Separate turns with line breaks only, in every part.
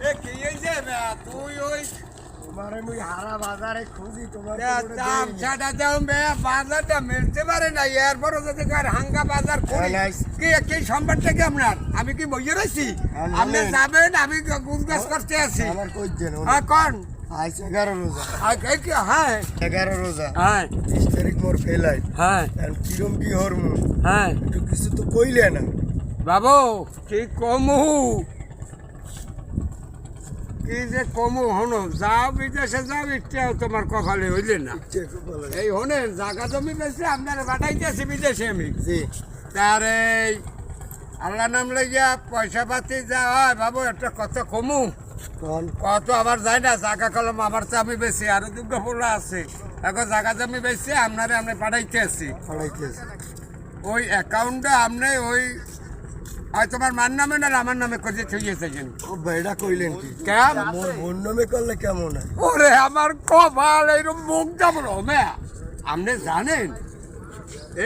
এ কি হইছে বে তুই ওই
তোমারে মুই হারা বাজারে খুঁজি তোমার
দাম ছাড়া দাও বে বাজারটা মিলতে পারে না এরপরও যদি কার হাঙ্গা বাজার করি কি কি সম্পর্কে কি আপনার আমি কি বইয়ে রইছি আপনি যাবেন আমি গুজগাছ করতে আছি
আমার কই দেন
কোন
আজ 11 রোজা
হ্যাঁ
11 রোজা
হ্যাঁ
30 তারিখ মোর ফেলাই
হ্যাঁ
কিরম কি হরমু
হ্যাঁ
একটু কিছু তো কইলে না
বাবু কি কমু কি যে কমু হনো যাও বিদেশে যাও ইচ্ছাও তোমার কপালে হইলে না এই হনেন জায়গা জমি বেশি আপনার বাটাইতেছি বিদেশে আমি
জি
তার এই আল্লাহ নাম লইয়া পয়সা পাতি যা হয় বাবু একটা কত কমু
কোন
কত আবার যায় না জায়গা কলম আবার তো আমি বেশি আরো দুটো ফুলা আছে এখন জায়গা জমি বেশি আপনারে আমি পাঠাইতে আছি
পড়াইতেছে
ওই অ্যাকাউন্টে আপনি ওই হয় তোমার মার নামে না আমার নামে করে থইয়েছে কিন্তু
ও বেড়া কইলেন কি
কেন
মোর বোন নামে করলে কেমন হয়
ওরে আমার কপাল এইরকম মুখ যাব রমে আপনি জানেন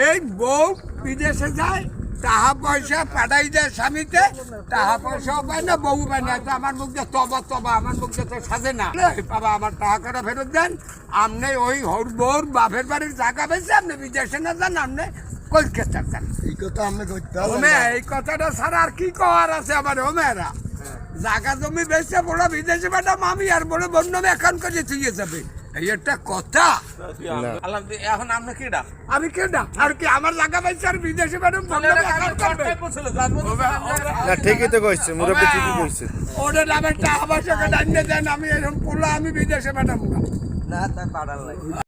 এই বউ বিদেশে যায় টাকা পয়সা পাঠাই দেয় স্বামীতে টাকা পয়সাও পায় না বউ পায় না তো আমার মুখ দিয়ে তবা আমার মুখ দিয়ে তো সাজে না বাবা আমার টাকা কটা ফেরত দেন আপনি ওই হরবোর বাপের বাড়ির জায়গা বেশি আপনি বিদেশে না যান আপনি কলকাতা যান
এই কথা আমি কইতে
ওমে এই কথাটা ছাড়া আর কি কওয়ার আছে আমার ওমেরা জায়গা জমি বেচে বড় বিদেশে ম্যাডাম আমি আর বড় বন্য এখন করে থুয়ে যাবে এই একটা কথা
এখন আপনি কেডা
আমি কেডা আর কি আমার জায়গা বেচে আর বিদেশে ম্যাডাম বন্য এখন করবে
না ঠিকই তো কইছে মুরব্বি ঠিকই কইছে
ওদের নামে টাকা পয়সা ডাইনে দেন আমি এরকম পোলা আমি বিদেশে ম্যাডাম
না তা পাড়ার লাগে